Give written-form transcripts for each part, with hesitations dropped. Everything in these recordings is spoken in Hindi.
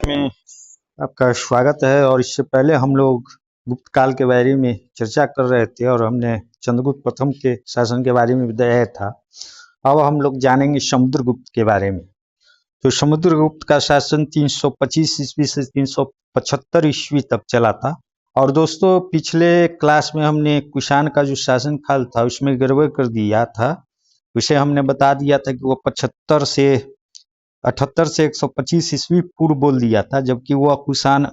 में आपका स्वागत है। और इससे पहले हम लोग गुप्त काल के बारे में चर्चा कर रहे थे और हमने चंद्रगुप्त प्रथम के शासन के बारे में बताया था। अब हम लोग जानेंगे समुद्रगुप्त के बारे में। तो समुद्रगुप्त का शासन 325 ईस्वी से 375 ईस्वी तक चला था। और दोस्तों, पिछले क्लास में हमने कुषाण का जो शासन काल था उसमें गड़बड़ कर दिया था। उसे हमने बता दिया था कि वो 78 से 125 ईस्वी पूर्व बोल दिया था, जबकि वह कुषाण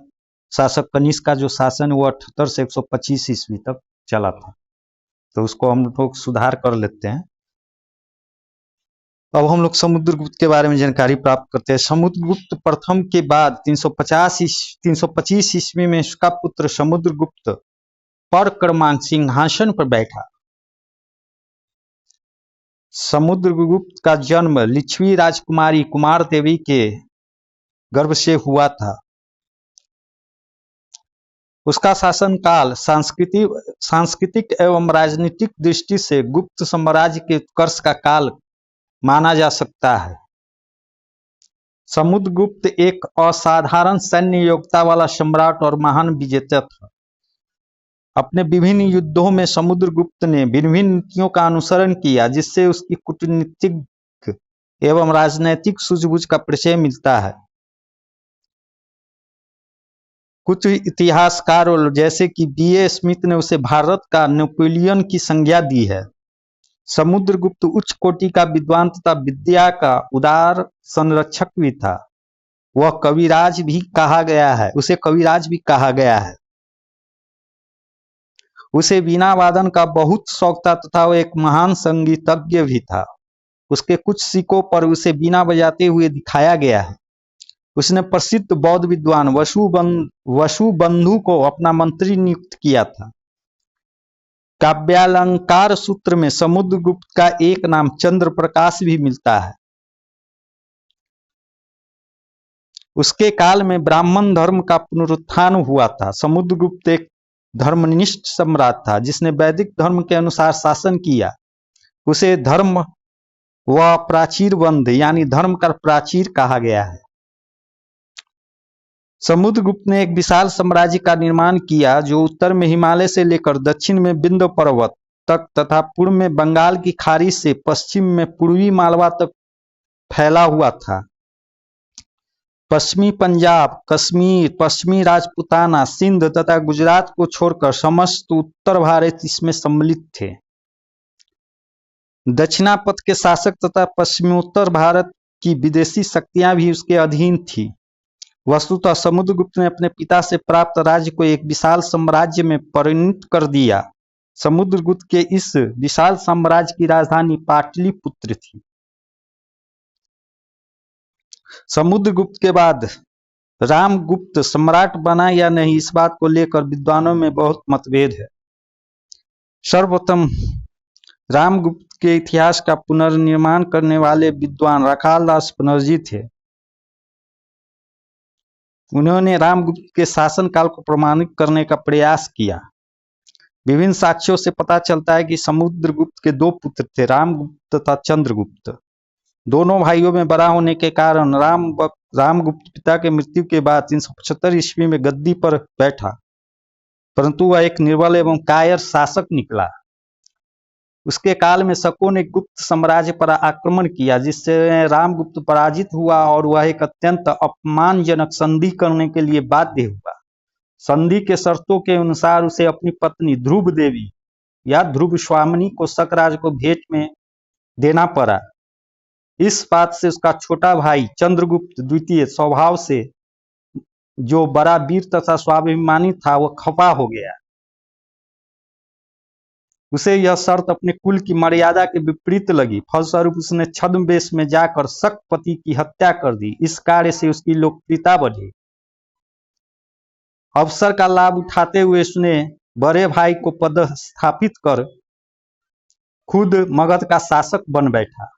शासक कनिष्क का जो शासन वो 78 से 125 ईस्वी तक चला था। तो उसको हम लोग सुधार कर लेते हैं। अब हम लोग समुद्रगुप्त के बारे में जानकारी प्राप्त करते हैं। समुद्रगुप्त प्रथम के बाद 325 ईस्वी में उसका पुत्र समुद्रगुप्त परक्रमांक सिंहासन पर बैठा। समुद्रगुप्त का जन्म लिच्छवी राजकुमारी कुमार देवी के गर्भ से हुआ था। उसका शासनकाल सांस्कृतिक एवं राजनीतिक दृष्टि से गुप्त साम्राज्य के उत्कर्ष का काल माना जा सकता है। समुद्रगुप्त एक असाधारण सैन्य योग्यता वाला सम्राट और महान विजेता था। अपने विभिन्न युद्धों में समुद्रगुप्त ने भिन्न नीतियों का अनुसरण किया, जिससे उसकी कूटनीतिक एवं राजनैतिक सूझबूझ का परिचय मिलता है। कुछ इतिहासकारों जैसे कि B.A. स्मिथ ने उसे भारत का नेपोलियन की संज्ञा दी है। समुद्रगुप्त उच्च कोटि का विद्वान तथा विद्या का उदार संरक्षक भी था। वह कविराज भी कहा गया है, उसे कविराज भी कहा गया है। उसे वीणा वादन का बहुत शौक था तथा वह एक महान संगीतज्ञ भी था। उसके कुछ सिक्कों पर उसे वीणा बजाते हुए दिखाया गया है। उसने प्रसिद्ध बौद्ध विद्वान वसुबंधु को अपना मंत्री नियुक्त किया था। काव्यालंकार सूत्र में समुद्रगुप्त का एक नाम चंद्र प्रकाश भी मिलता है। उसके काल में ब्राह्मण धर्म का पुनरुत्थान हुआ था। समुद्रगुप्त एक धर्मनिष्ठ सम्राट था जिसने वैदिक धर्म के अनुसार शासन किया। उसे धर्म व प्राचीर बंध यानी धर्म का प्राचीर कहा गया है। समुद्रगुप्त ने एक विशाल साम्राज्य का निर्माण किया जो उत्तर में हिमालय से लेकर दक्षिण में विंध्य पर्वत तक तथा पूर्व में बंगाल की खाड़ी से पश्चिम में पूर्वी मालवा तक फैला हुआ था। पश्चिमी पंजाब, कश्मीर, पश्चिमी राजपुताना, सिंध तथा गुजरात को छोड़कर समस्त उत्तर भारत इसमें सम्मिलित थे। दक्षिणापथ के शासक तथा पश्चिमोत्तर भारत की विदेशी शक्तियां भी उसके अधीन थी। वस्तुतः समुद्रगुप्त ने अपने पिता से प्राप्त राज्य को एक विशाल साम्राज्य में परिणत कर दिया। समुद्रगुप्त के इस विशाल साम्राज्य की राजधानी पाटलिपुत्र थी। समुद्रगुप्त के बाद रामगुप्त सम्राट बना या नहीं, इस बात को लेकर विद्वानों में बहुत मतभेद है। सर्वप्रथम रामगुप्त के इतिहास का पुनर्निर्माण करने वाले विद्वान राखालदास बनर्जी थे। उन्होंने रामगुप्त के शासनकाल को प्रमाणित करने का प्रयास किया। विभिन्न साक्ष्यों से पता चलता है कि समुद्रगुप्त के दो पुत्र थे, रामगुप्त तथा चंद्रगुप्त। दोनों भाइयों में बड़ा होने के कारण रामगुप्त पिता के मृत्यु के बाद 375 ईस्वी में गद्दी पर बैठा, परंतु वह एक निर्बल एवं कायर शासक निकला। उसके काल में शकों ने गुप्त साम्राज्य पर आक्रमण किया, जिससे रामगुप्त पराजित हुआ और वह एक अत्यंत अपमानजनक संधि करने के लिए बाध्य हुआ। संधि के शर्तों के अनुसार उसे अपनी पत्नी ध्रुव देवी या ध्रुव स्वामिनी को शक राज को भेंट में देना पड़ा। इस बात से उसका छोटा भाई चंद्रगुप्त द्वितीय स्वभाव से जो बड़ा वीर तथा स्वाभिमानी था, वह खफा हो गया। उसे यह शर्त अपने कुल की मर्यादा के विपरीत लगी। फलस्वरूप उसने छद्मवेश में जाकर शक पति की हत्या कर दी। इस कार्य से उसकी लोकप्रियता बढ़ी। अवसर का लाभ उठाते हुए उसने बड़े भाई को पदस्थापित कर खुद मगध का शासक बन बैठा।